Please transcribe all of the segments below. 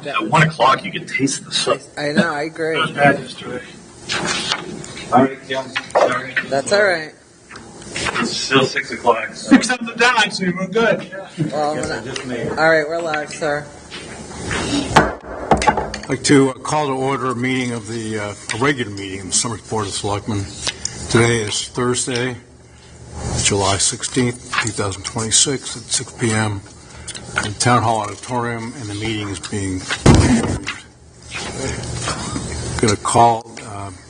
At 1 o'clock, you can taste the soup. I know, I agree. All right, yeah, sorry. That's all right. It's still 6 o'clock. 6 on the dot, so we're good. Well, all right, we're live, sir. I'd like to call to order a meeting of a regular meeting of the Summer Board of Selectmen. Today is Thursday, July 16th, 2026 at 6 p.m. in the Town Hall Auditorium, and the meeting is being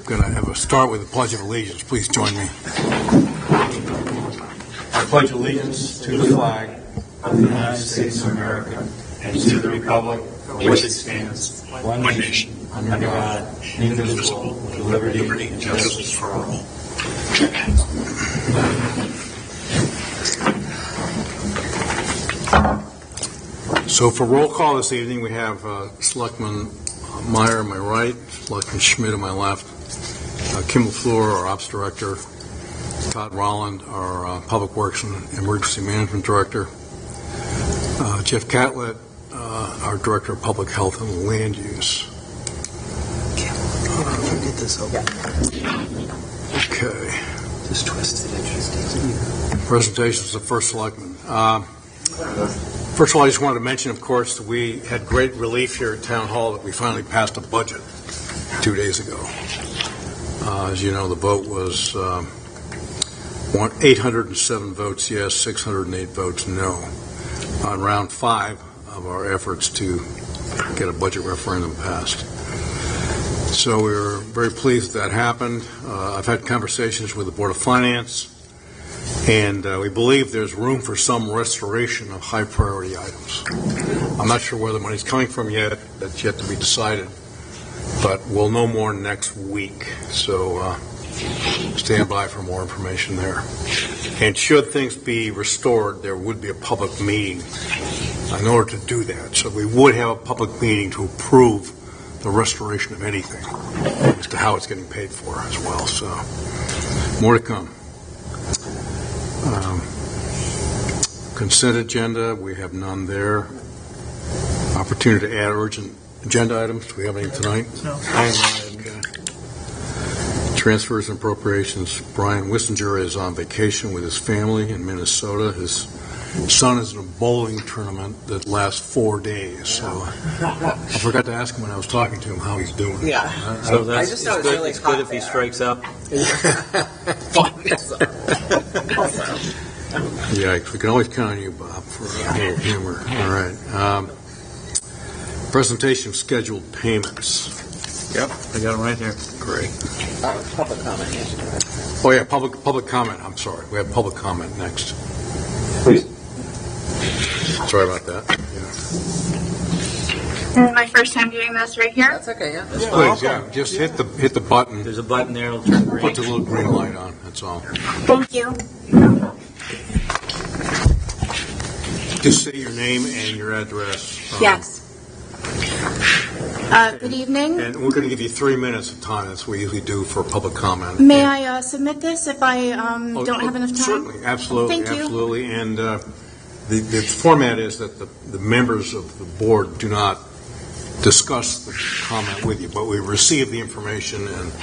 going to have a start with the Pledge of Allegiance. Please join me. I pledge allegiance to the flag of the United States of America and to the republic for which it stands, one nation, under God, indivisible, with liberty and justice for all. So for roll call this evening, we have Selectman Meyer on my right, Selectman Schmidt on my left, Kim LaFleur, our Ops Director, Todd Rolland, our Public Works and Emergency Management Director, Jeff Catlett, our Director of Public Health and Land Use. Get this over. Okay. Just twisted interesting. Presentations of the first Selectman. First of all, I just wanted to mention, of course, that we had great relief here at Town Hall that we finally passed a budget 2 days ago. As you know, the vote was 807 votes yes, 608 votes no, on round 5 of our efforts to get a budget referendum passed. So we were very pleased that happened. I've had conversations with the Board of Finance, and we believe there's room for some restoration of high priority items. I'm not sure where the money's coming from yet. That's yet to be decided, but we'll know more next week. So stand by for more information there. And should things be restored, there would be a public meeting in order to do that. So we would have a public meeting to approve the restoration of anything as to how it's getting paid for as well. So more to come. Consent agenda, we have none there. Opportunity to add urgent agenda items. Do we have any tonight? No. Okay. Transfers and appropriations. Brian Wissinger is on vacation with his family in Minnesota. His son is in a bowling tournament that lasts 4 days. So I forgot to ask him when I was talking to him how he's doing. Yeah. So that's I just know it's it's good, really it's good hot if he there. strikes up. Yikes. We can always count on you, Bob, for a little humor. All right. Presentation of scheduled payments. Yep, I got him right there. Great. Public comment. Oh, yeah, public comment. I'm sorry. We have public comment next. Please. Sorry about that. This is my first time doing this right here. That's okay, yeah. Please, yeah, just hit the button. There's a button there, it'll turn green. Put the little green light on. That's all. Thank you. Just say your name and your address. Yes. Good evening. And we're going to give you 3 minutes of time, as we usually do for public comment. May I submit this if I don't have enough time? Certainly, absolutely, Thank you. absolutely. And the format is that the members of the board do not discuss the comment with you, but we receive the information and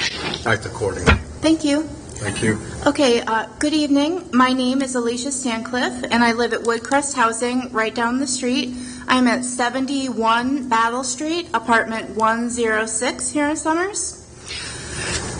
act accordingly. Thank you. Thank you. Okay, good evening. My name is Alicia Stancliffe, and I live at Woodcrest Housing right down the street. I'm at 71 Battle Street, apartment 106 here in Somers.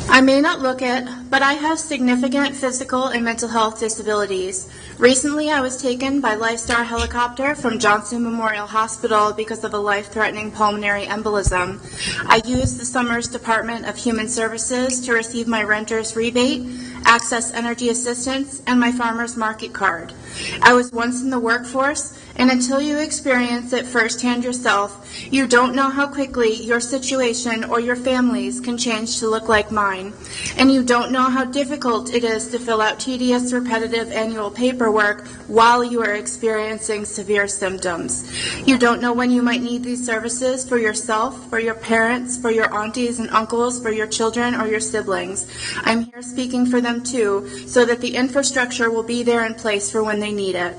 I may not look it, but I have significant physical and mental health disabilities. Recently, I was taken by Lifestar helicopter from Johnson Memorial Hospital because of a life-threatening pulmonary embolism. I used the Somers Department of Human Services to receive my renter's rebate, access energy assistance, and my farmer's market card. I was once in the workforce, and until you experience it firsthand yourself, you don't know how quickly your situation or your family's can change to look like mine. And you don't know how difficult it is to fill out tedious, repetitive annual paperwork while you are experiencing severe symptoms. You don't know when you might need these services for yourself, for your parents, for your aunties and uncles, for your children or your siblings. I'm here speaking for them too, so that the infrastructure will be there in place for when they need it.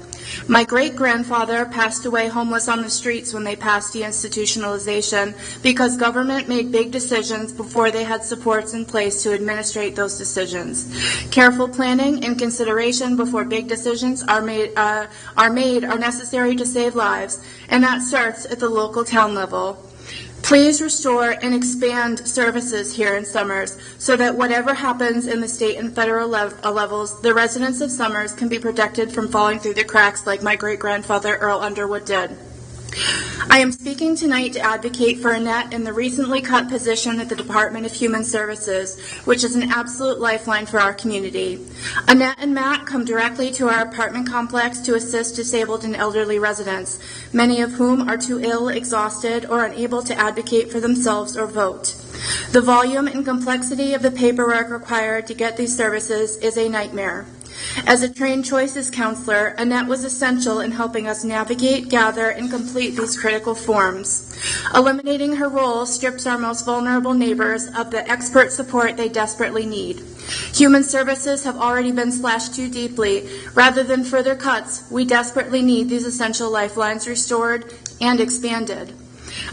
My great-grandfather passed away homeless on the streets when they passed institutionalization because government made big decisions before they had supports in place to administrate those decisions. Careful planning and consideration before big decisions are made are necessary to save lives, and that starts at the local town level. Please restore and expand services here in Somers so that whatever happens in the state and federal levels, the residents of Somers can be protected from falling through the cracks like my great-grandfather Earl Underwood did. I am speaking tonight to advocate for Annette in the recently cut position at the Department of Human Services, which is an absolute lifeline for our community. Annette and Matt come directly to our apartment complex to assist disabled and elderly residents, many of whom are too ill, exhausted, or unable to advocate for themselves or vote. The volume and complexity of the paperwork required to get these services is a nightmare. As a trained choices counselor, Annette was essential in helping us navigate, gather, and complete these critical forms. Eliminating her role strips our most vulnerable neighbors of the expert support they desperately need. Human services have already been slashed too deeply. Rather than further cuts, we desperately need these essential lifelines restored and expanded.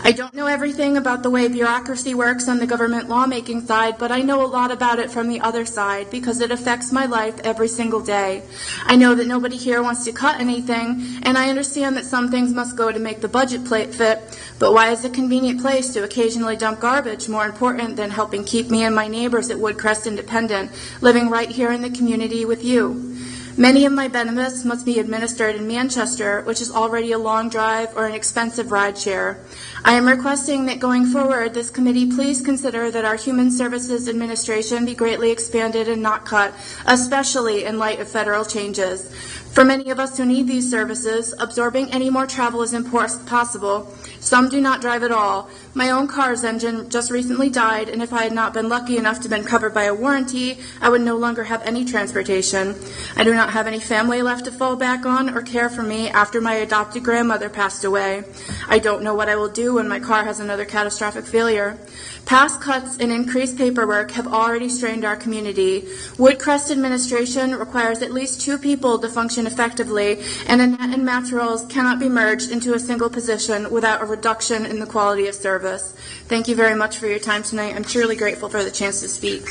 I don't know everything about the way bureaucracy works on the government lawmaking side, but I know a lot about it from the other side because it affects my life every single day. I know that nobody here wants to cut anything, and I understand that some things must go to make the budget fit, but why is a convenient place to occasionally dump garbage more important than helping keep me and my neighbors at Woodcrest independent, living right here in the community with you? Many of my benefits must be administered in Manchester, which is already a long drive or an expensive ride share. I am requesting that going forward, this committee please consider that our Human Services Administration be greatly expanded and not cut, especially in light of federal changes. For many of us who need these services, absorbing any more travel is impossible. Some do not drive at all. My own car's engine just recently died, and if I had not been lucky enough to have been covered by a warranty, I would no longer have any transportation. I do not have any family left to fall back on or care for me after my adopted grandmother passed away. I don't know what I will do when my car has another catastrophic failure. Past cuts and increased paperwork have already strained our community. Woodcrest administration requires at least 2 people to function effectively, and Annette and Matt's roles cannot be merged into a single position without a reduction in the quality of service. Thank you very much for your time tonight. I'm truly grateful for the chance to speak.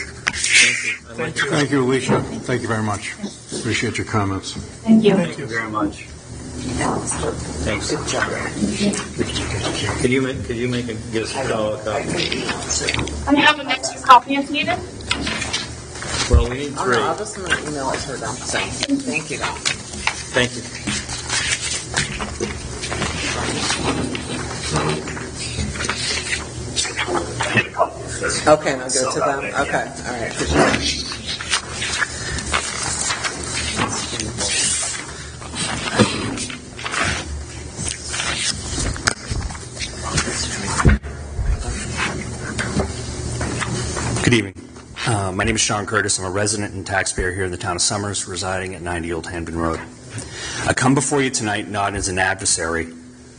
Thank you, Alicia. Thank you very much. Appreciate your comments. Thank you. Thank you very much. Thanks. Good job. Could you make give us a copy? I have an extra copy if needed. Well, we need 3. I'll just email it to her down. So, thank you. Thank you. Okay, and I'll go to them. Okay, all right. Good evening. My name is Sean Curtis. I'm a resident and taxpayer here in the town of Somers, residing at 90 Old Hampton Road. I come before you tonight not as an adversary,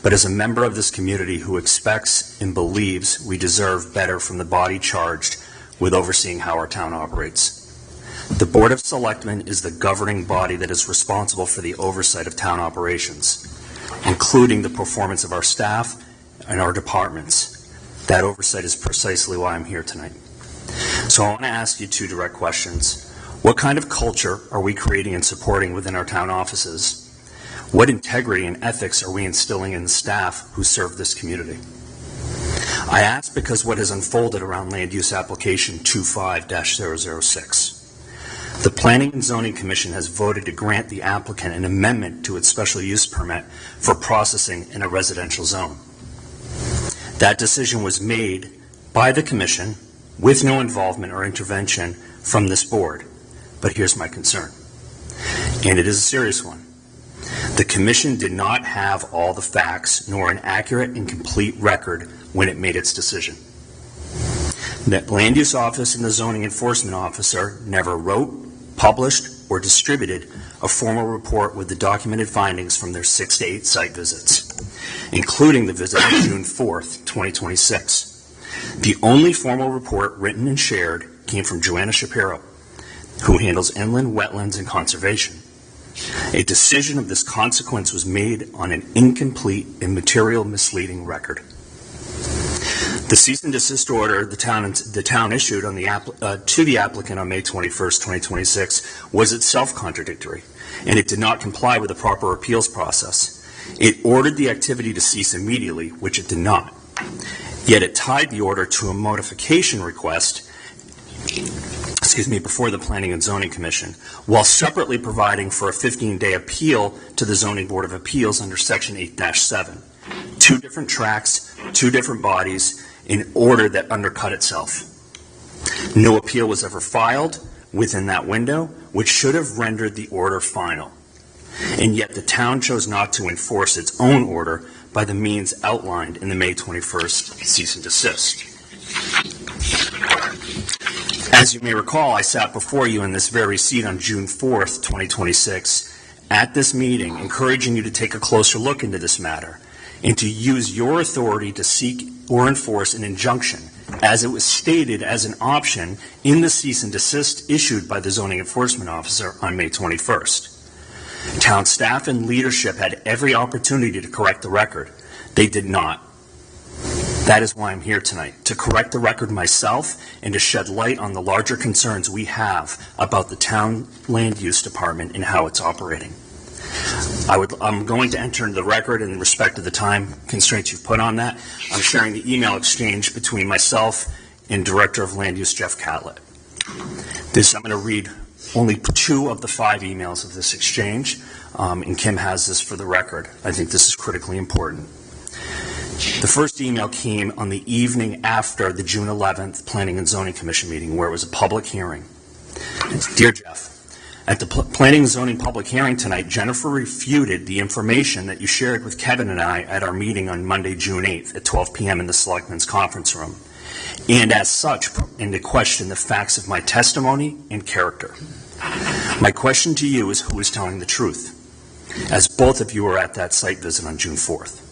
but as a member of this community who expects and believes we deserve better from the body charged with overseeing how our town operates. The Board of Selectmen is the governing body that is responsible for the oversight of town operations, including the performance of our staff and our departments. That oversight is precisely why I'm here tonight. So I want to ask you 2 direct questions. What kind of culture are we creating and supporting within our town offices? What integrity and ethics are we instilling in the staff who serve this community? I ask because what has unfolded around Land Use Application 25-006. The Planning and Zoning Commission has voted to grant the applicant an amendment to its special use permit for processing in a residential zone. That decision was made by the Commission with no involvement or intervention from this board. But here's my concern, and it is a serious one. The Commission did not have all the facts nor an accurate and complete record when it made its decision. The Land Use Office and the Zoning Enforcement Officer never wrote, published, or distributed a formal report with the documented findings from their 6 to 8 site visits, including the visit on June 4th, 2026. The only formal report written and shared came from Joanna Shapiro, who handles inland wetlands and conservation. A decision of this consequence was made on an incomplete and material misleading record. The cease and desist order the town issued on to the applicant on May 21st, 2026 was itself contradictory, and it did not comply with the proper appeals process. It ordered the activity to cease immediately, which it did not. Yet it tied the order to a modification request before the Planning and Zoning Commission, while separately providing for a 15-day appeal to the Zoning Board of Appeals under Section 8-7. Two different tracks, two different bodies, in order that undercut itself. No appeal was ever filed within that window, which should have rendered the order final. And yet the town chose not to enforce its own order by the means outlined in the May 21st cease and desist. As you may recall, I sat before you in this very seat on June 4th, 2026, at this meeting, encouraging you to take a closer look into this matter and to use your authority to seek or enforce an injunction, as it was stated as an option in the cease and desist issued by the zoning enforcement officer on May 21st. Town staff and leadership had every opportunity to correct the record. They did not. That is why I'm here tonight, to correct the record myself and to shed light on the larger concerns we have about the town land use department and how it's operating. I'm going to enter into the record in respect to the time constraints you've put on that. I'm sharing the email exchange between myself and Director of Land Use Jeff Catlett. I'm going to read only 2 of the 5 emails of this exchange, and Kim has this for the record. I think this is critically important. The first email came on the evening after the June 11th Planning and Zoning Commission meeting, where it was a public hearing. Dear Jeff, at the Planning and Zoning public hearing tonight, Jennifer refuted the information that you shared with Kevin and I at our meeting on Monday, June 8th at 12 p.m. in the Selectmen's conference room, and as such, and to question the facts of my testimony and character. My question to you is, who is telling the truth? As both of you were at that site visit on June 4th.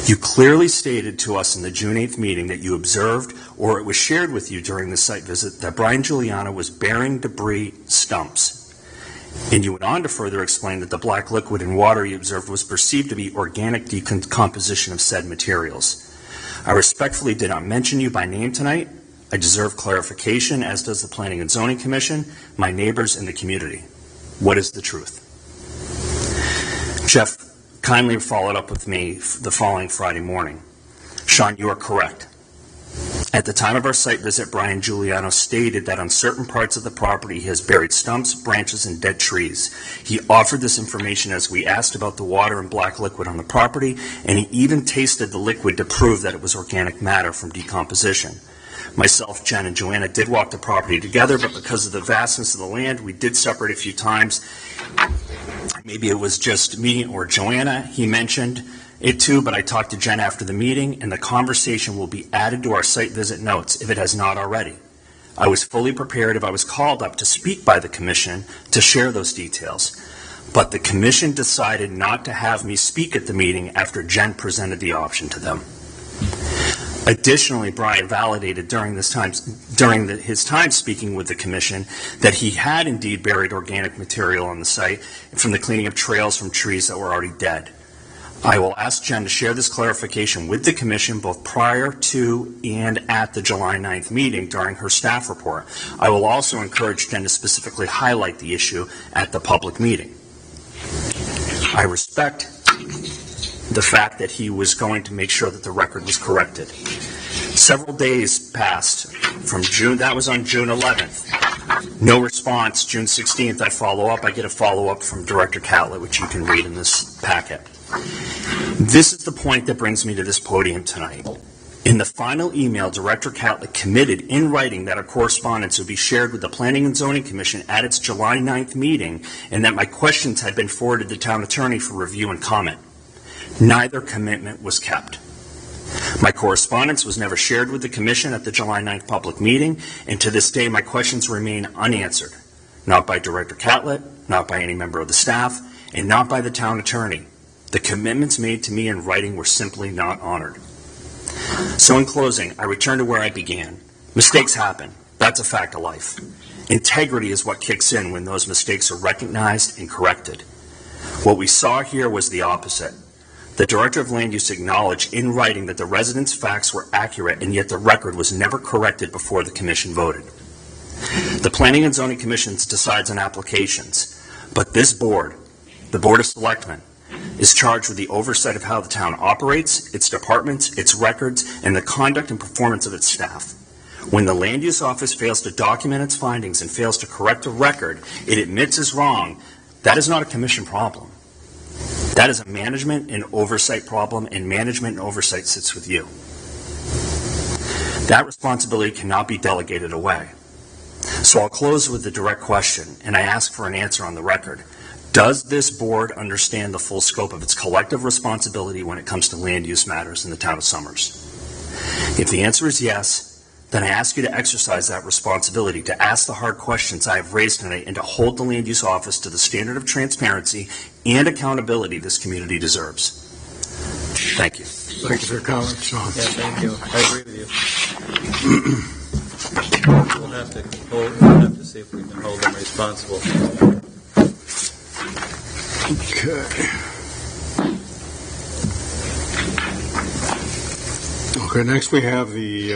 You clearly stated to us in the June 8th meeting that you observed, or it was shared with you during the site visit, that Brian Giuliano was burying debris stumps. And you went on to further explain that the black liquid in water you observed was perceived to be organic decomposition of said materials. I respectfully did not mention you by name tonight. I deserve clarification, as does the Planning and Zoning Commission, my neighbors, and the community. What is the truth? Jeff kindly followed up with me the following Friday morning. Sean, you are correct. At the time of our site visit, Brian Giuliano stated that on certain parts of the property he has buried stumps, branches, and dead trees. He offered this information as we asked about the water and black liquid on the property, and he even tasted the liquid to prove that it was organic matter from decomposition. Myself, Jen, and Joanna did walk the property together, but because of the vastness of the land, we did separate a few times. Maybe it was just me or Joanna. He mentioned it too, but I talked to Jen after the meeting, and the conversation will be added to our site visit notes if it has not already. I was fully prepared if I was called up to speak by the commission to share those details, but the commission decided not to have me speak at the meeting after Jen presented the option to them. Additionally, Brian validated during his time speaking with the commission that he had indeed buried organic material on the site from the cleaning of trails from trees that were already dead. I will ask Jen to share this clarification with the commission both prior to and at the July 9th meeting during her staff report. I will also encourage Jen to specifically highlight the issue at the public meeting. I respect the fact that he was going to make sure that the record was corrected. Several days passed from June, that was on June 11th. No response. June 16th, I follow up. I get a follow-up from Director Catlett, which you can read in this packet. This is the point that brings me to this podium tonight. In the final email, Director Catlett committed in writing that our correspondence would be shared with the Planning and Zoning Commission at its July 9th meeting, and that my questions had been forwarded to the town attorney for review and comment. Neither commitment was kept. My correspondence was never shared with the commission at the July 9th public meeting, and to this day my questions remain unanswered, not by Director Catlett, not by any member of the staff, and not by the town attorney. The commitments made to me in writing were simply not honored. So in closing, I return to where I began. Mistakes happen. That's a fact of life. Integrity is what kicks in when those mistakes are recognized and corrected. What we saw here was the opposite. The Director of Land Use acknowledged in writing that the residents' facts were accurate, and yet the record was never corrected before the commission voted. The Planning and Zoning Commission decides on applications, but this board, the Board of Selectmen, is charged with the oversight of how the town operates, its departments, its records, and the conduct and performance of its staff. When the Land Use Office fails to document its findings and fails to correct a record it admits is wrong, that is not a commission problem. That is a management and oversight problem, and management and oversight sits with you. That responsibility cannot be delegated away. So I'll close with a direct question, and I ask for an answer on the record. Does this board understand the full scope of its collective responsibility when it comes to land use matters in the town of Somers? If the answer is yes, then I ask you to exercise that responsibility, to ask the hard questions I have raised tonight, and to hold the Land Use Office to the standard of transparency and accountability this community deserves. Thank you. Thank you for your comments, Sean. Yeah, thank you. I agree with you. We'll have to see if we can hold them responsible. Okay, next we have the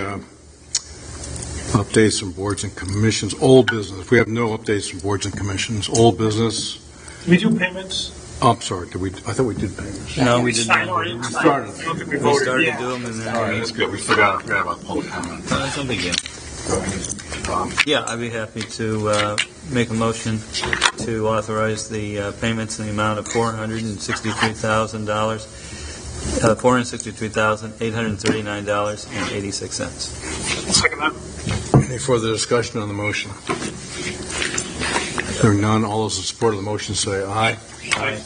updates from boards and commissions. Old business. We have no updates from boards and commissions. Old business. Do we do payments? Oh, I'm sorry. Did we? I thought we did payments. No, we did Sign not. already? We started. I don't think we We voted. started Yeah. to do them, and then All right, that's good. We forgot about public comment. That's no big deal. Yeah, I'd be happy to make a motion to authorize the payments in the amount of $463,839.86. Second that. Any further discussion on the motion? Hearing none, all those in support of the motion say aye. Aye.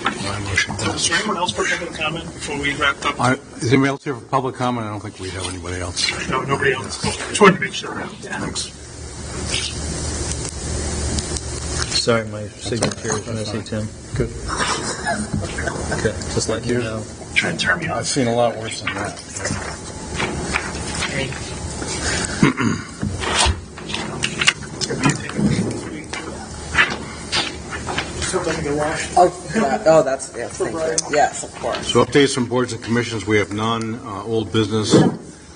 Aye, motion Is passes. there anyone else for public comment before we wrap up? Is anybody else here for public comment? I don't think we have anybody else. No, nobody else. Just wanted to make sure. Thanks. Sorry, my signature is messy, Tim. Good. Okay, just let you know. Try and turn me I've off. seen a lot worse than that. Oh, that's, yes, thank you. Yes, of course. So updates from boards and commissions, we have none. Old business,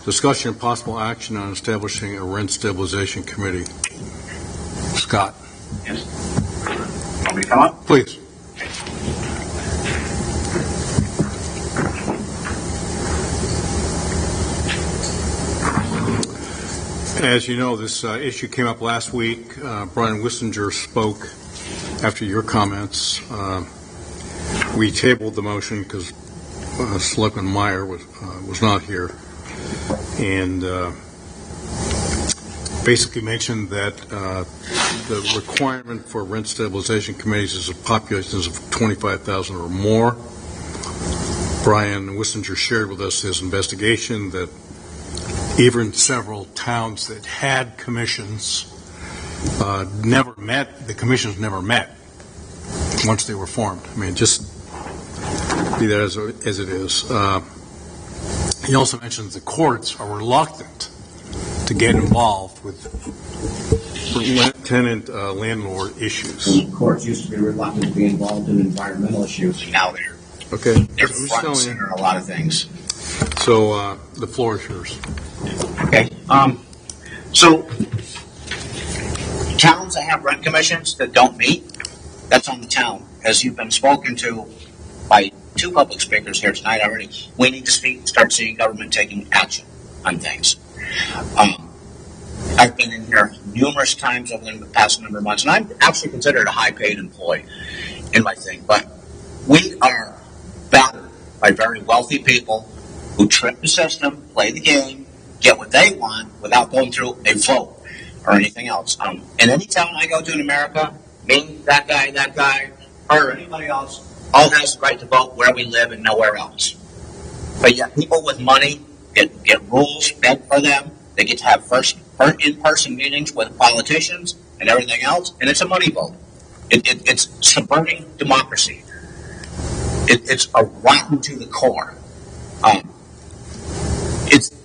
discussion and possible action on establishing a rent stabilization committee. Scott, Yes. Want me to come up? please. As you know, this issue came up last week. Brian Wissinger spoke after your comments. We tabled the motion because Selectman Meyer was not here, and basically mentioned that the requirement for rent stabilization committees is a population of 25,000 or more. Brian Wissinger shared with us his investigation that even several towns that had commissions never met, the commissions never met once they were formed. I mean, just be that as it is. He also mentions the courts are reluctant to get involved with tenant landlord issues. Courts used to be reluctant to be involved in environmental issues. Now they're Okay. front and center in a lot of things. So the floor is yours. Okay. So towns that have rent commissions that don't meet, that's on the town. As you've been spoken to by two public speakers here tonight already, we need to start seeing government taking action on things. I've been in here numerous times over the past number of months, and I'm actually considered a high-paid employee in my thing, but we are battered by very wealthy people who trip the system, play the game, get what they want without going through a vote or anything else. In any town I go to in America, me, that guy, her, or anybody else, all has the right to vote where we live and nowhere else. But yet people with money get rules bent for them. They get to have in-person meetings with politicians and everything else, and it's a money vote. It's subverting democracy. It's a rotten to the core.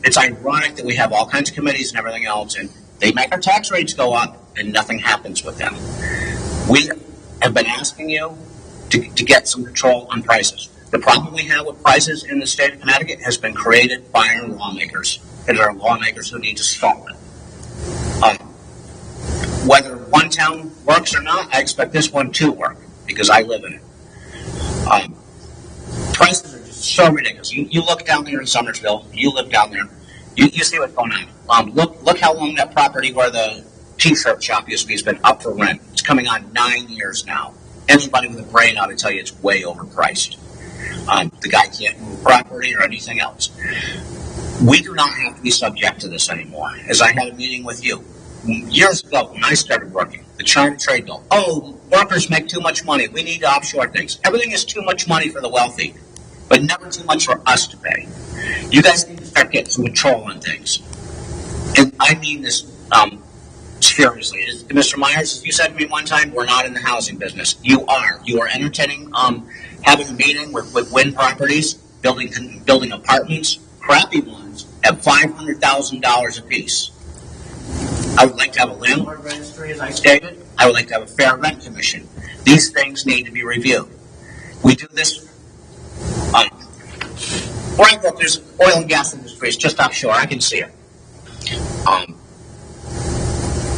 It's ironic that we have all kinds of committees and everything else, and they make our tax rates go up, and nothing happens with them. We have been asking you to get some control on prices. The problem we have with prices in the state of Connecticut has been created by our lawmakers. It are lawmakers who need to solve it. Whether one town works or not, I expect this one to work because I live in it. Prices are just so ridiculous. You look down there in Somersville, you live down there, you see what's going on. Look how long that property where the T-shirt shop used to be has been up for rent. It's coming on 9 years now. Anybody with a brain ought to tell you it's way overpriced. The guy can't move property or anything else. We do not have to be subject to this anymore. As I had a meeting with you years ago when I started working, the China trade bill. Oh, workers make too much money. We need to offshore things. Everything is too much money for the wealthy, but never too much for us to pay. You guys need to start getting some control on things. And I mean this seriously. Mr. Myers, as you said to me one time, we're not in the housing business. You are. You are entertaining having a meeting with wind properties, building apartments, crappy ones, at $500,000 apiece. I would like to have a landlord registry, as I stated. I would like to have a fair rent commission. These things need to be reviewed. We do this. Where I look, there's oil and gas industry. It's just offshore. I can see it.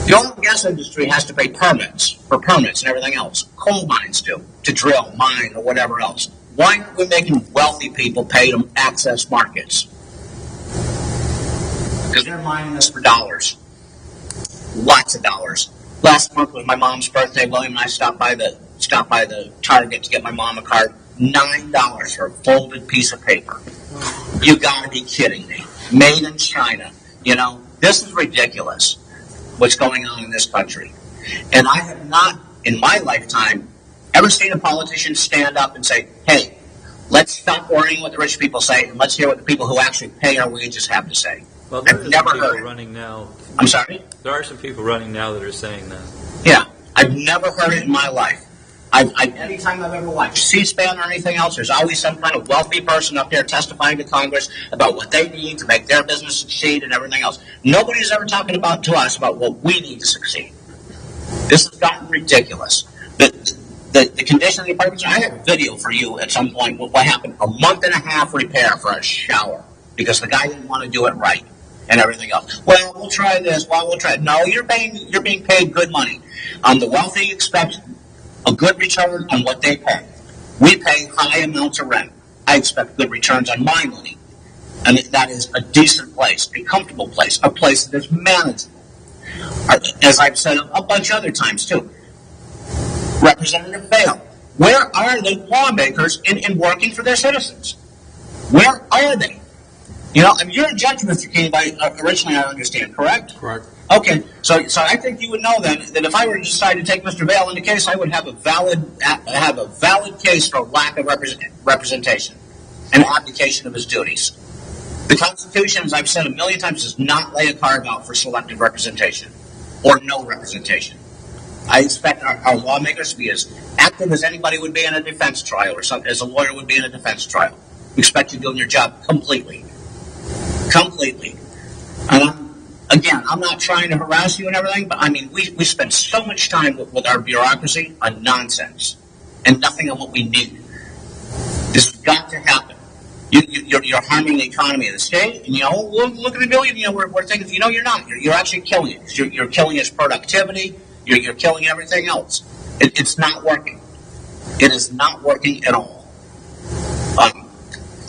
The oil and gas industry has to pay permits and everything else. Coal mines do, to drill, mine, or whatever else. Why aren't we making wealthy people pay to access markets? Because they're mining us for dollars. Lots of dollars. Last month was my mom's birthday. William and I stopped by the Target to get my mom a card. $9 for a folded piece of paper. You gotta be kidding me. Made in China. You know, this is ridiculous. What's going on in this country. And I have not, in my lifetime, ever seen a politician stand up and say, hey, let's stop worrying what the rich people say and let's hear what the people who actually pay our wages have to say. Well, there I've are never some people heard it. running now. I'm sorry? There are some people running now that are saying that. Yeah, I've never heard it in my life. Anytime I've ever watched C-SPAN or anything else, there's always some kind of wealthy person up there testifying to Congress about what they need to make their business succeed and everything else. Nobody's ever talking to us about what we need to succeed. This has gotten ridiculous. The condition of the apartments, I have a video for you at some point what happened. A month and a half repair for a shower because the guy didn't want to do it right and everything else. Well, we'll try this. Well, we'll try it. No, you're being paid good money. The wealthy expect a good return on what they pay. We pay high amounts of rent. I expect good returns on my money. And that is a decent place, a comfortable place, a place that is manageable. As I've said a bunch of other times too. Representative Bale, where are the lawmakers in working for their citizens? Where are they? You know, I mean, you're a judge, Mr. King, originally I understand, correct? Correct. Okay, so I think you would know then that if I were to decide to take Mr. Bale into case, I would have a valid case for lack of representation and abdication of his duties. The Constitution, as I've said a million times, does not lay a carve out for selective representation or no representation. I expect our lawmakers to be as active as anybody would be in a defense trial or as a lawyer would be in a defense trial. We expect you doing your job completely. Completely. And I'm not trying to harass you and everything, but I mean, we spend so much time with our bureaucracy on nonsense and nothing on what we need. This has got to happen. You're harming the economy of the state, and look at the bill. We're thinking, you're not. You're actually killing it. You're killing its productivity. You're killing everything else. It's not working. It is not working at all.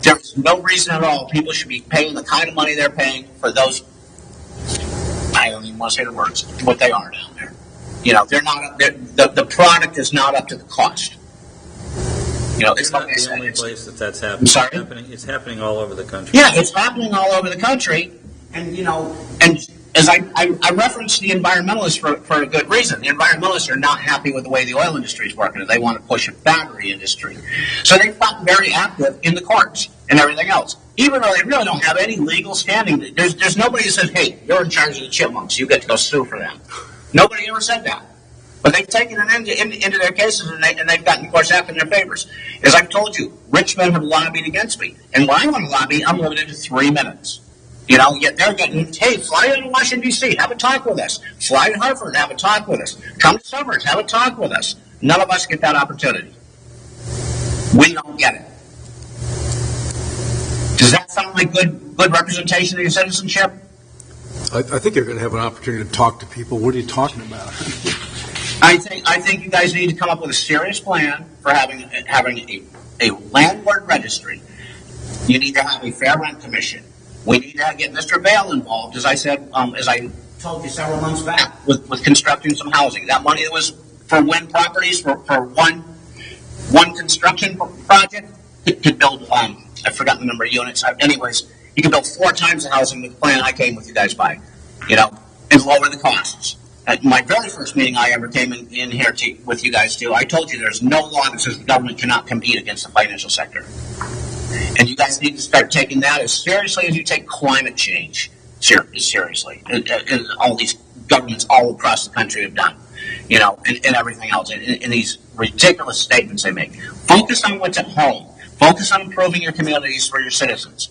There's no reason at all people should be paying the kind of money they're paying for those. I don't even want to say the words, what they are down there. They're not. The product is not up to the cost. It's not like the only place that's happening. I'm sorry? It's happening all over the country. Yeah, it's happening all over the country, and as I referenced the environmentalists for a good reason. The environmentalists are not happy with the way the oil industry is working. They want to push a battery industry. So they've gotten very active in the courts and everything else. Even though they really don't have any legal standing. There's nobody that says, hey, you're in charge of the chipmunks. You get to go sue for them. Nobody ever said that. But they've taken it into their cases, and they've gotten, of course, after their favors. As I've told you, rich men have lobbied against me. And when I want to lobby, I'm limited to 3 minutes. Yet they're getting, hey, fly to Washington, D.C., have a talk with us. Fly to Hartford, have a talk with us. Come to Summers, have a talk with us. None of us get that opportunity. We don't get it. Does that sound like good representation of your citizenship? I think you're going to have an opportunity to talk to people. What are you talking about? I think you guys need to come up with a serious plan for having a landlord registry. You need to have a fair rent commission. We need to get Mr. Vail involved, as I said, as I told you several months back, with constructing some housing. That money that was for wind properties for one construction project could build. I've forgotten the number of units. Anyways, you can build 4 times the housing with the plan I came with you guys by, and lower the costs. At my very first meeting I ever came in here with you guys too, I told you there's no law that says the government cannot compete against the financial sector. And you guys need to start taking that as seriously as you take climate change seriously. And all these governments all across the country have done, and everything else. And these ridiculous statements they make. Focus on what's at home. Focus on improving your communities for your citizens.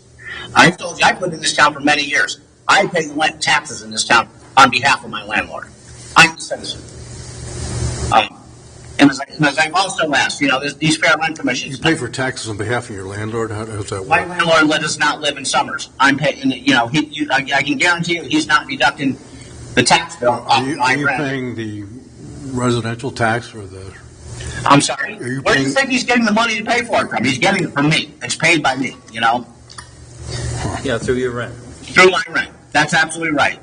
I've told you, I've lived in this town for many years. I pay the taxes in this town on behalf of my landlord. I'm the citizen. And as I've also asked, these fair rent commissions. You pay for taxes on behalf of your landlord? How does that work? My landlord does not live in Summers. I'm paying, I can guarantee you he's not deducting the tax bill off my rent. Are you paying the residential tax or the... I'm sorry? Where do you think he's getting the money to pay for it from? He's getting it from me. It's paid by me, Yeah, through your rent. Through my rent. That's absolutely right.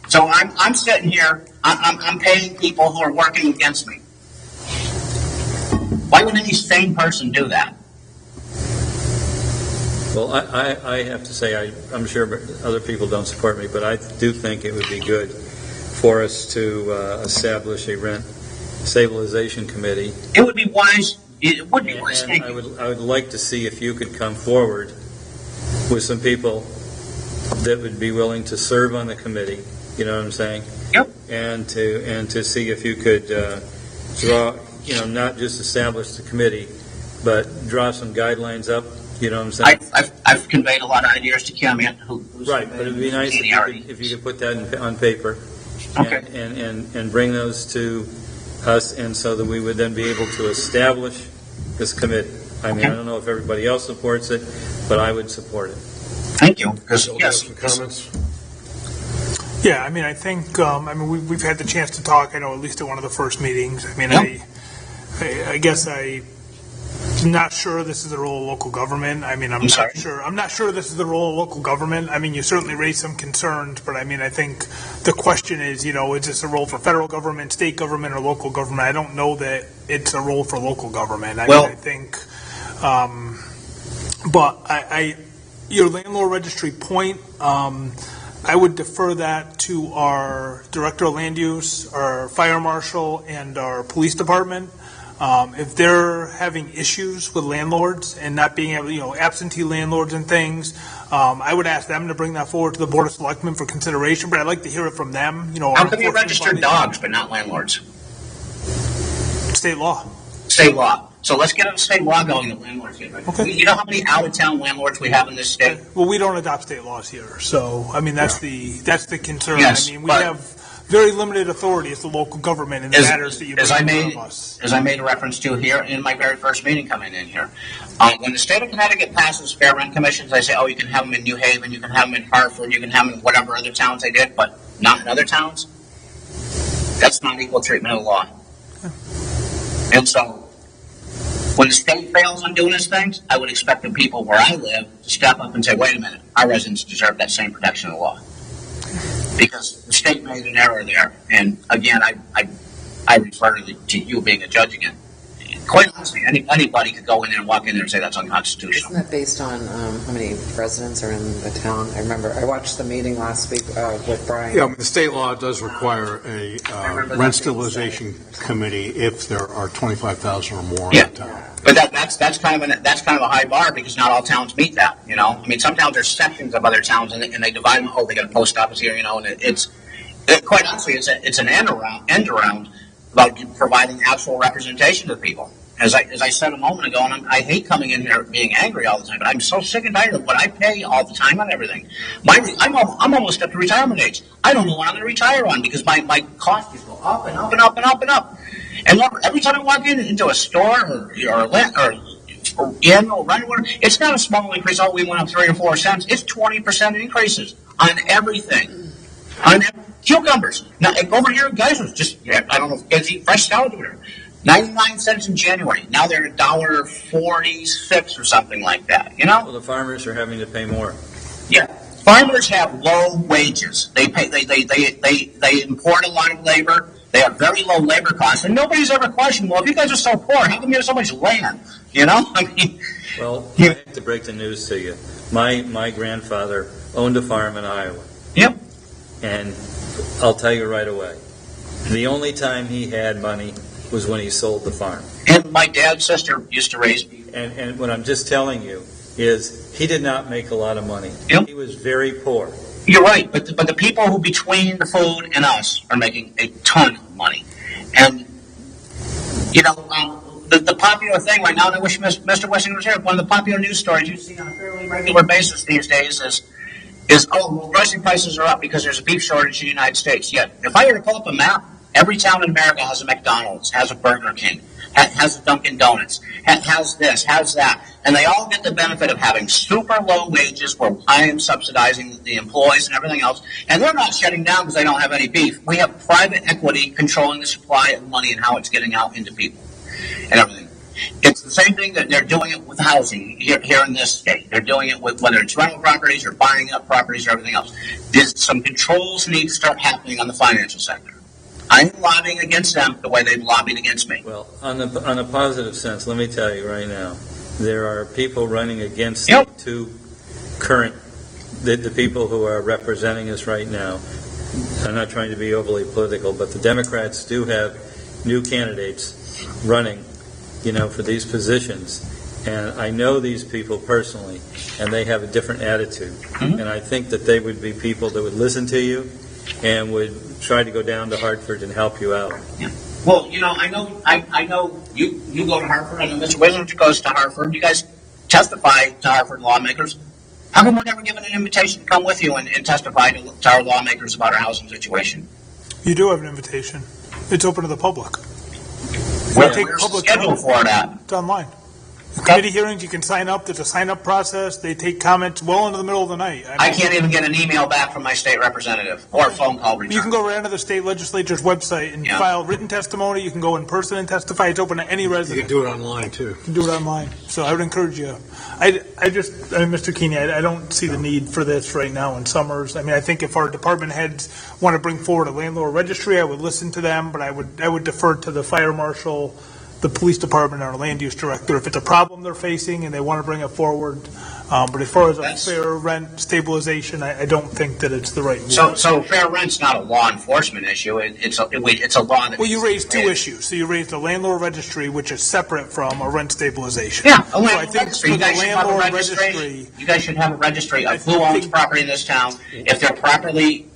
So I'm sitting here, I'm paying people who are working against me. Why would any sane person do that? Well, I have to say, I'm sure other people don't support me, but I do think it would be good for us to establish a rent stabilization committee. It would be wise. It would be wise. And I would like to see if you could come forward with some people that would be willing to serve on the committee. You know what I'm saying? Yep. And to see if you could draw, not just establish the committee, but draw some guidelines up. You know what I'm saying? I've conveyed a lot of ideas to Kim. Who's right, but it would be nice if you could put that on paper. Okay. And bring those to us, and so that we would then be able to establish this committee. I mean, I don't know if everybody else supports it, but I would support it. Thank you. Yes. Some comments? Yeah, I mean, I think, we've had the chance to talk, I know, at least at one of the first meetings. I mean, Yep. I guess I'm not sure this is the role of local government. I mean, I'm not sure this is the role of local government. I mean, you certainly raised some concerns, but I mean, I think the question is, is this a role for federal government, state government, or local government? I don't know that it's a role for local government. I think, but your landlord registry point, I would defer that to our director of land use, our fire marshal, and our police department. If they're having issues with landlords and not being able, absentee landlords and things, I would ask them to bring that forward to the Board of Selectmen for consideration, but I'd like to hear it from them. How come you register dogs but not landlords? State law. State law. So let's get a state law going that landlords get registered. Okay. You know how many out-of-town landlords we have in this state? Well, we don't adopt state laws here, so I mean that's the concern. Yes, I mean we have very limited authority as the local government in the matters that you bring in front of us. As I made a reference to here in my very first meeting coming in here, when the state of Connecticut passes fair rent commissions, they say, you can have them in New Haven, you can have them in Hartford, you can have them in whatever other towns they did, but not in other towns. That's not equal treatment of the law. And so, when the state fails on doing its things, I would expect the people where I live to step up and say, wait a minute, our residents deserve that same protection of the law. Because the state made an error there. And again, I refer to you being a judge again. Quite honestly, anybody could go in there and walk in there and say that's unconstitutional. Isn't that based on how many residents are in the town? I remember I watched the meeting last week with Brian. Yeah, the state law does require a rent stabilization committee if there are 25,000 or more in the town. But that's kind of a high bar because not all towns meet that. I mean, some towns are sections of other towns and they divide them. They got a post office here, and it's quite honestly it's an end around about providing actual representation to people. As I said a moment ago, and I hate coming in here being angry all the time, but I'm so sick and tired of what I pay all the time on everything. I'm almost up to retirement age. I don't know what I'm going to retire on because my costs just go up and up and up and up and up. And look, every time I walk into a store or annual rent order, it's not a small increase. Oh, we went up 3 or 4 cents. It's 20% increases on everything. On cucumbers. Now, over here, guys, was just, I don't know if kids eat fresh salad over there. 99 cents in January. Now they're $1.46 or something like that. You know? Well, the farmers are having to pay more. Yeah. Farmers have low wages. They pay. They import a lot of labor. They have very low labor costs, and nobody's ever questioned. Well, if you guys are so poor, how come you have so much land? You know, I mean. Well, I have to break the news to you. My grandfather owned a farm in Iowa. Yep. And I'll tell you right away, the only time he had money was when he sold the farm. And my dad's sister used to raise me. And what I'm just telling you is he did not make a lot of money. Yep. He was very poor. You're right, but the people who between the food and us are making a ton of money. And, you know, the popular thing right now, and I wish Mr. Wessing was here, one of the popular news stories you see on a fairly regular basis these days is well, rising prices are up because there's a beef shortage in the United States. Yet, if I were to pull up a map, every town in America has a McDonald's, has a Burger King, has a Dunkin' Donuts, has this, has that. And they all get the benefit of having super low wages where I am subsidizing the employees and everything else. And they're not shutting down because they don't have any beef. We have private equity controlling the supply of money and how it's getting out into people and everything. It's the same thing that they're doing it with housing here in this state. They're doing it with whether it's rental properties or buying up properties or everything else. There's some controls need to start happening on the financial sector. I'm lobbying against them the way they've lobbied against me. Well, on a positive sense, let me tell you right now, there are people running against Yep. the two current, the people who are representing us right now. I'm not trying to be overly political, but the Democrats do have new candidates running, you know, for these positions. And I know these people personally, and they have a different attitude. Mm-hmm. And I think that they would be people that would listen to you and would try to go down to Hartford and help you out. Yeah. Well, you know, I know you go to Hartford. I know Mr. Williams goes to Hartford. You guys testify to Hartford lawmakers. How come we're never given an invitation to come with you and testify to our lawmakers about our housing situation? You do have an invitation. It's open to the public. Well, take we're public scheduled for that. It's online. Committee hearings, you can sign up. There's a sign-up process. They take comments well into the middle of the night. I can't even get an email back from my state representative or a phone call return. You can go right onto the state legislature's website and file written testimony. You can go in person and testify. It's open to any resident. You can do it online, too. You can do it online. So I would encourage you. I mean, Mr. Keeney, I don't see the need for this right now in Summers. I mean, I think if our department heads want to bring forward a landlord registry, I would listen to them, but I would defer to the fire marshal, the police department, or land use director if it's a problem they're facing and they want to bring it forward. But as far as a fair rent stabilization, I don't think that it's the right move. So fair rent's not a law enforcement issue. It's a law that. Well, you raised two issues. So you raised a landlord registry, which is separate from a rent stabilization. Yeah, a So I landlord think registry. for You the guys should have a landlord registry. You guys should have a registry of who I owns think- property in this town. If they're properly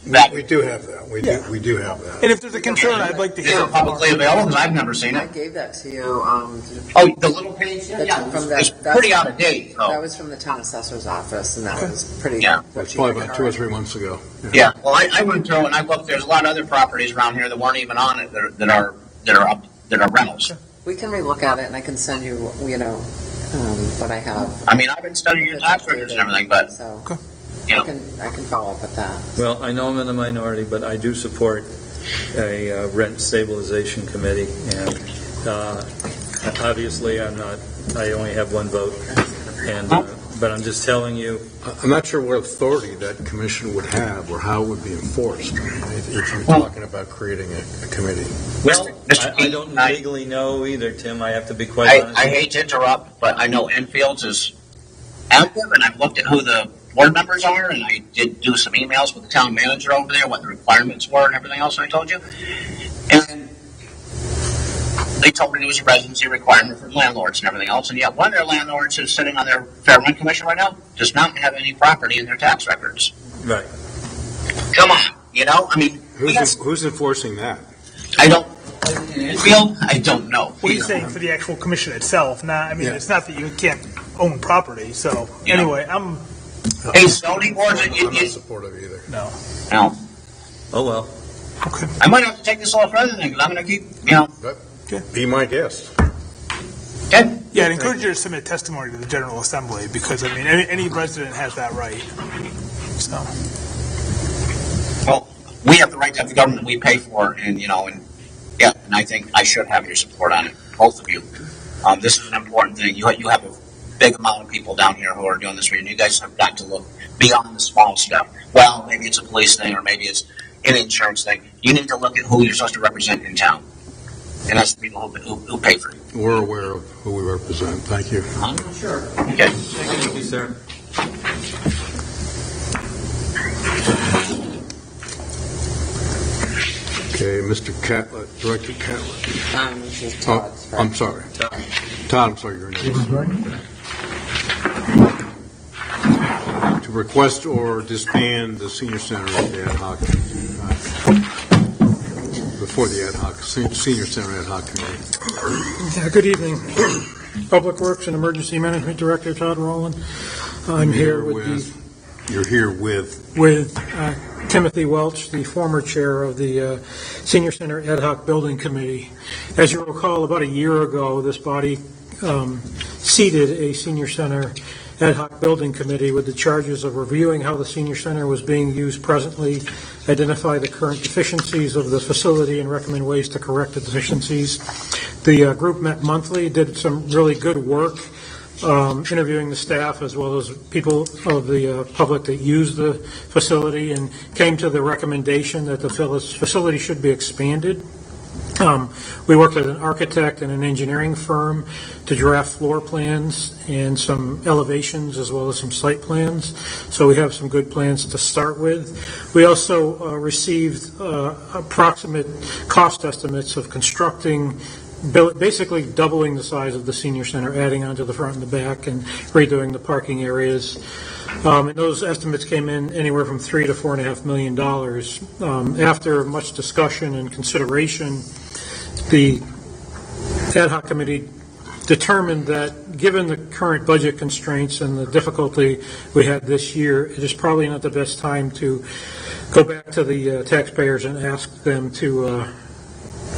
that. We do have that. We do have that. And if there's a concern, I'd like to Is hear it it from publicly available? Because I've never seen I it. gave that to you. Oh, the little page? Yeah, From it's that- pretty out of date, That though. was from the town assessor's office, and that was pretty. Yeah. That's probably about 2 or 3 months ago. Yeah, well, I went through and I looked. There's a lot of other properties around here that weren't even on it that are rentals. We can relook at it, and I can send you, what I have. I mean, I've been studying your tax records and everything, but So you know, I can follow up with that. Well, I know I'm in the minority, but I do support a rent stabilization committee, and obviously I only have one vote, and but I'm just telling you, I'm not sure what authority that commission would have or how it would be enforced if you're Well- talking about creating a committee. well, Mr. I don't Keaton, legally know either, Tim. I have to be quite honest. I hate to interrupt, but I know Enfields is active, and I've looked at who the board members are, and I did do some emails with the town manager over there, what the requirements were and everything else I told you. And they told me there was a residency requirement for landlords and everything else, and yet one of their landlords who's sitting on their Fair Rent Commission right now does not have any property in their tax records. Right. Come on, I mean, Who's enforcing that? I don't, in Enfield, I don't know. What are you saying for the actual commission itself? It's not that you can't own property. So Yeah. anyway, Hey, zoning boards, I'm not supportive either. no. no. Oh, well. Okay. I might have to take this a little further then, because I'm going to keep, Be my guest. Okay? Yeah, I'd encourage you to submit testimony to the General Assembly, because, I mean, any resident has that right. So, Well, we have the right to have the government we pay for, and and I think I should have your support on it, both of you. This is an important thing. You have a big amount of people down here who are doing this for you, and you guys have got to look beyond the small stuff. Well, maybe it's a police thing, or maybe it's an insurance thing. You need to look at who you're supposed to represent in town, and that's the people who pay for you. We're aware of who we represent. Thank you. Sure. Okay. Thank you, sir. Okay, Mr. Catlett, Director Catlett. This is Todd's. I'm sorry. Todd, I'm sorry, your name. To request or disband the senior center at the ad hoc, before the ad hoc, senior center ad hoc committee. Yeah, good evening. Public Works and Emergency Management Director Todd Rowland. I'm here with You're here with Timothy Welch, the former chair of the Senior Center Ad Hoc Building Committee. As you recall, about a year ago, this body seated a Senior Center Ad Hoc Building Committee with the charges of reviewing how the Senior Center was being used presently, identify the current deficiencies of the facility, and recommend ways to correct the deficiencies. The group met monthly, did some really good work interviewing the staff as well as people of the public that use the facility, and came to the recommendation that the facility should be expanded. We worked with an architect and an engineering firm to draft floor plans and some elevations as well as some site plans. So we have some good plans to start with. We also received approximate cost estimates of constructing, basically doubling the size of the senior center, adding onto the front and the back, and redoing the parking areas. And those estimates came in anywhere from $3 to $4.5 million. After much discussion and consideration, the ad hoc committee determined that given the current budget constraints and the difficulty we had this year, it is probably not the best time to go back to the taxpayers and ask them to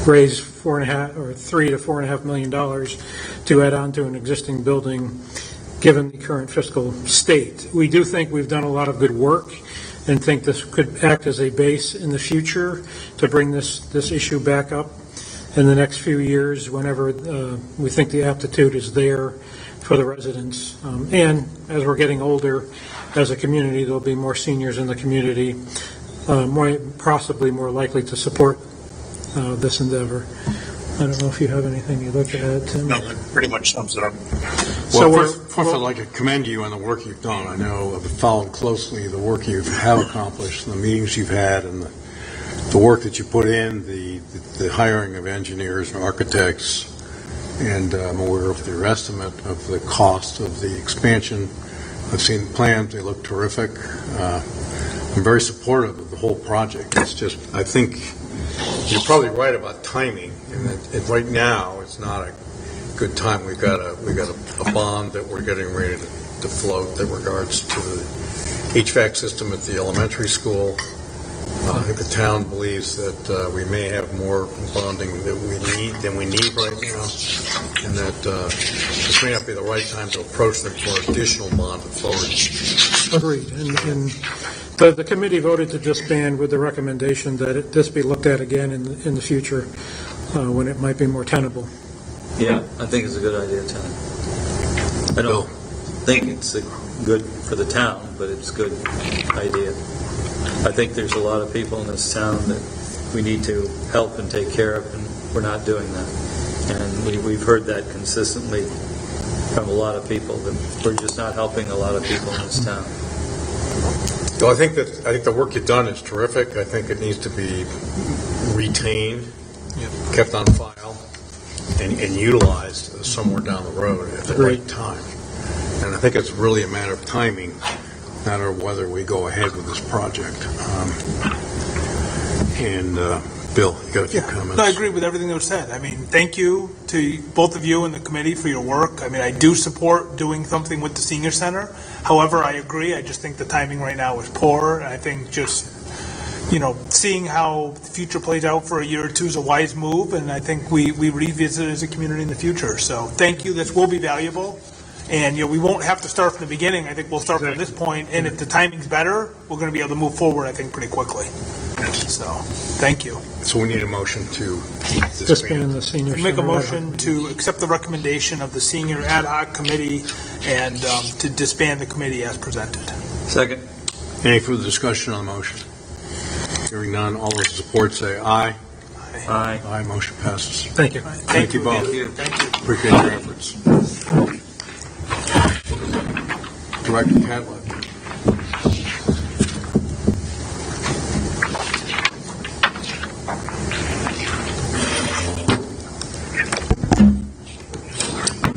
raise $3 to $4.5 million to add on to an existing building, given the current fiscal state. We do think we've done a lot of good work and think this could act as a base in the future to bring this issue back up in the next few years whenever we think the aptitude is there for the residents. And as we're getting older as a community, there'll be more seniors in the community, possibly more likely to support this endeavor. I don't know if you have anything you'd like to add, Tim? No, that pretty much sums it up. Well, first I'd like to commend you on the work you've done. I know I've followed closely the work you have accomplished, the meetings you've had, and the work that you put in, the hiring of engineers and architects, and I'm aware of your estimate of the cost of the expansion. I've seen the plans. They look terrific. I'm very supportive of the whole project. It's just, I think you're probably right about timing, and right now it's not a good time. We've got a bond that we're getting ready to float in regards to the HVAC system at the elementary school. I think the town believes that we may have more bonding than we need right now, and that this may not be the right time to approach them for additional bond forward. Agreed. And the committee voted to disband with the recommendation that this be looked at again in the future when it might be more tenable. Yeah, I think it's a good idea, Tom. I don't think it's good for the town, but it's a good idea. I think there's a lot of people in this town that we need to help and take care of, and we're not doing that. And we've heard that consistently from a lot of people, that we're just not helping a lot of people in this town. So I think the work you've done is terrific. I think it needs to be retained, kept on file, and utilized somewhere down the road at the right time. And I think it's really a matter of timing, no matter whether we go ahead with this project. Bill, you got a few comments? No, I agree with everything that was said. I mean, thank you to both of you and the committee for your work. I mean, I do support doing something with the senior center. However, I agree. I just think the timing right now is poor. I think just seeing how the future plays out for a year or two is a wise move, and I think we revisit it as a community in the future. So thank you. This will be valuable. And, we won't have to start from the beginning. I think we'll start from this point, and if the timing's better, we're going to be able to move forward, I think, pretty quickly. So, thank you. So we need a motion to Disband the senior Make a center. motion to accept the recommendation of the Senior Ad Hoc Committee and to disband the committee as presented. Second. Any further discussion on the motion? Hearing none, all those in support say aye. Aye. Aye, motion passes. Thank you. Thank you both. Thank you. Appreciate your efforts. Director Cadlet.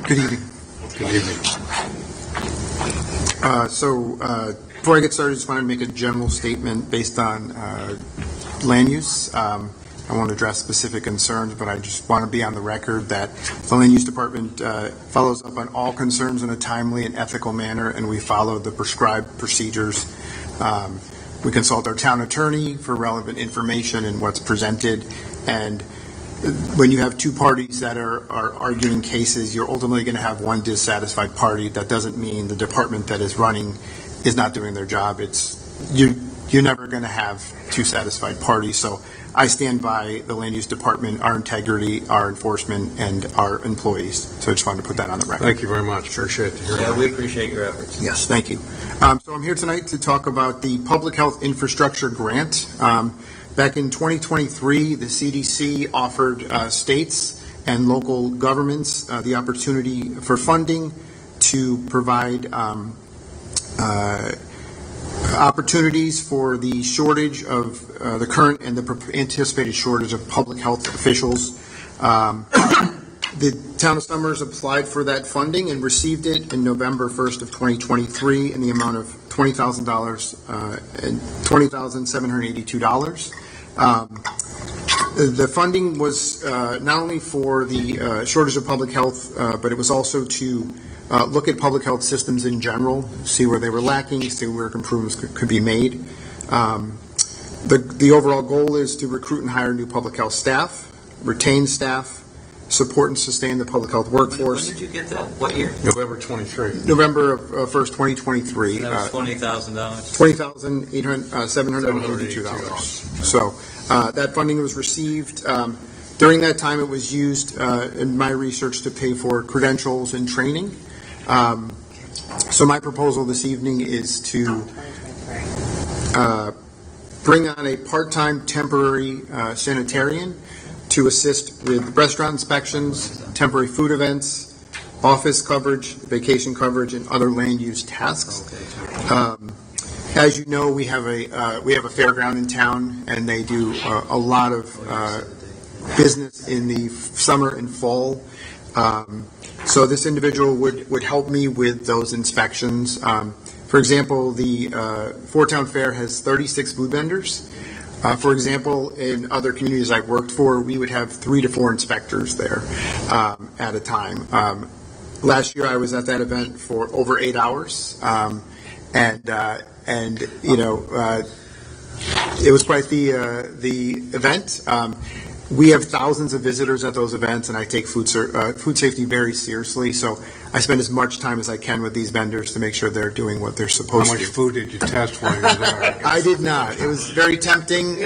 Good evening. Good evening. Before I get started, I just wanted to make a general statement based on land use. I won't address specific concerns, but I just want to be on the record that the Land Use Department follows up on all concerns in a timely and ethical manner, and we follow the prescribed procedures. We consult our town attorney for relevant information and what's presented, and when you have two parties that are arguing cases, you're ultimately going to have one dissatisfied party. That doesn't mean the department that is running is not doing their job. You're never going to have two satisfied parties. So I stand by the Land Use Department, our integrity, our enforcement, and our employees. So I just wanted to put that on the record. Thank you very much. Appreciate it. Yeah, we appreciate your efforts. Yes, thank you. So I'm here tonight to talk about the Public Health Infrastructure Grant. Back in 2023, the CDC offered states and local governments the opportunity for funding to provide opportunities for the shortage of the current and the anticipated shortage of public health officials. The town of Somers applied for that funding and received it in November 1st of 2023 in the amount of $20,000 and $20,782. The funding was not only for the shortage of public health, but it was also to look at public health systems in general, see where they were lacking, see where improvements could be made. The overall goal is to recruit and hire new public health staff, retain staff, support and sustain the public health workforce. When did you get that? What year? November 23. November of 1st, 2023. And that was $20,000. $20,782. So that funding was received. During that time, it was used in my research to pay for credentials and training. So my proposal this evening is to bring on a part-time temporary sanitarian to assist with restaurant inspections, temporary food events, office coverage, vacation coverage, and other land use tasks. As you know, we have a fairground in town, and they do a lot of business in the summer and fall. So this individual would help me with those inspections. For example, the Fort Town Fair has 36 food vendors. For example, in other communities I've worked for, we would have 3 to 4 inspectors there at a time. Last year, I was at that event for over 8 hours, and it was quite the event. We have thousands of visitors at those events, and I take food safety very seriously. So I spend as much time as I can with these vendors to make sure they're doing what they're supposed to. How much food did you test while you were there? I did not. It was very tempting.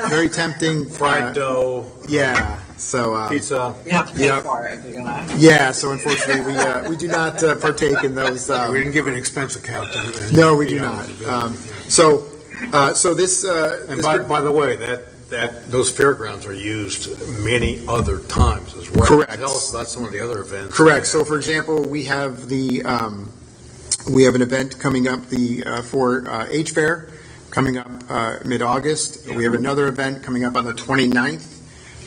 Very tempting. Fried dough. Yeah. So Pizza. You have to pay Yeah. for it if you're gonna. yeah. So unfortunately, we do not partake in those. We didn't give an expense account. No, we do not. So this. And this by the way, that those fairgrounds are used many other times as well. Correct. Tell us about some of the other events. Correct. So, for example, we have we have an event coming up for H Fair coming up mid-August. We have another event coming up on the 29th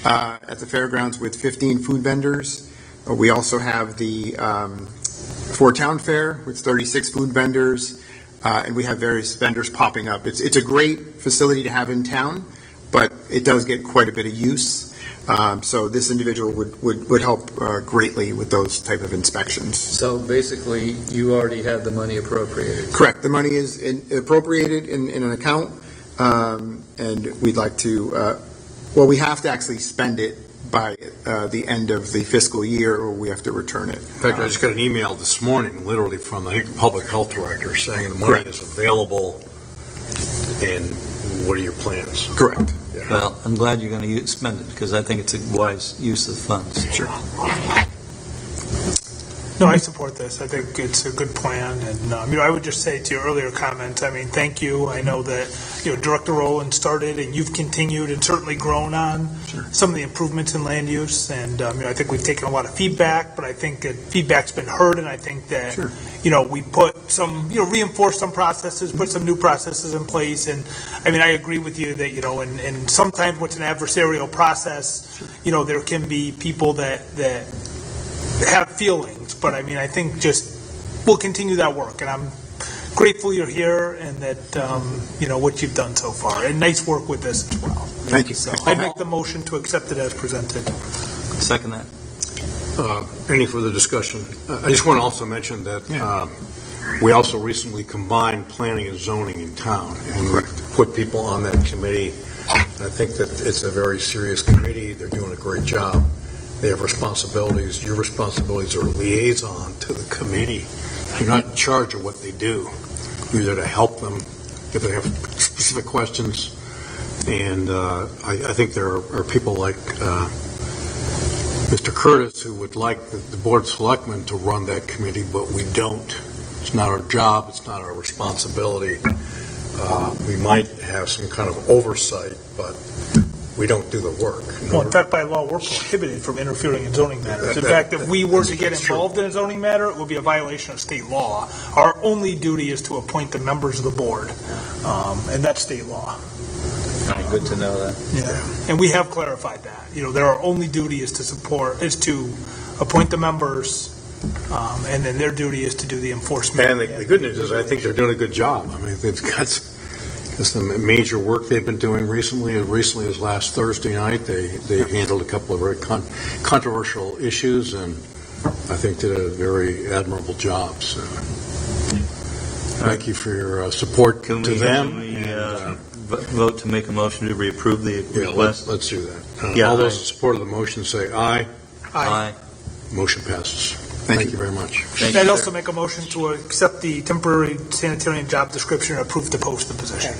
at the fairgrounds with 15 food vendors. We also have the Fort Town Fair with 36 food vendors, and we have various vendors popping up. It's a great facility to have in town, but it does get quite a bit of use. So this individual would help greatly with those type of inspections. So basically, you already have the money appropriated. Correct. The money is appropriated in an account. And we'd like to, well, we have to actually spend it by the end of the fiscal year, or we have to return it. In fact, I just got an email this morning, literally from the public health director, saying the money is available, and what are your plans? Correct. Yeah. Well, I'm glad you're going to spend it, because I think it's a wise use of funds. Sure. No, I support this. I think it's a good plan, and I would just say to your earlier comment, thank you. I know that Director Rowland started, and you've continued and certainly grown on some of the improvements in land use, and I think we've taken a lot of feedback, but I think that feedback's been heard, and I think that we put some reinforce some processes, put some new processes in place, and I agree with you that and sometimes what's an adversarial process, there can be people that have feelings, but I think just we'll continue that work, and I'm grateful you're here and that what you've done so far, and nice work with this as well. Thank you. So I make the motion to accept it as presented. Second that. Any further discussion? I just want to also mention that we also recently combined planning and zoning in town, and we put people on that committee. I think that it's a very serious committee. They're doing a great job. They have responsibilities. Your responsibilities are liaison to the committee. You're not in charge of what they do. You're there to help them if they have specific questions. And I think there are people like Mr. Curtis who would like the Board of Selectmen to run that committee, but we don't. It's not our job. It's not our responsibility. We might have some kind of oversight, but we don't do the work. Well, in fact, by law, we're prohibited from interfering in zoning matters. In fact, if we were to get involved in a zoning matter, it would be a violation of state law. Our only duty is to appoint the members of the board, and that's state law. Good to know that. Yeah, and we have clarified that. Their only duty is to appoint the members, and then their duty is to do the enforcement. And the good news is I think they're doing a good job. They've got some major work they've been doing recently. As recently as last Thursday night, they handled a couple of very controversial issues, and I think did a very admirable job. So, thank you for your support to them. Can we vote to make a motion to reapprove the request? Let's do that. All those in support of the motion say aye. Aye. Motion passes. Thank you very much. I'd also make a motion to accept the temporary sanitarian job description and approve to post the position.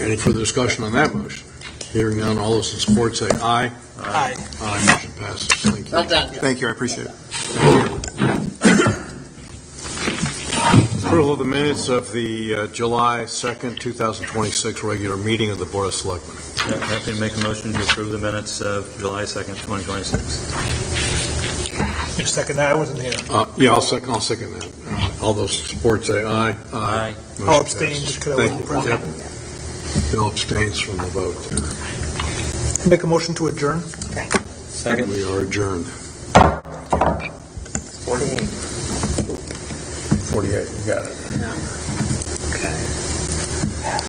Any further discussion on that motion? Hearing none, all those in support say aye. Aye. Aye. Motion passes. Thank you. Well done. Thank you, I appreciate it. Approval of the minutes of the July 2nd, 2026 regular meeting of the Board of Selectmen. Happy to make a motion to approve the minutes of July 2nd, 2026. You second that? I wasn't here. I'll second that. All those in support say aye. Aye. Motion I'll abstain passes. just because I Thank wasn't you. present. Bill abstains from the vote. Make a motion to adjourn. Second. We are adjourned. 48, you got it. Okay.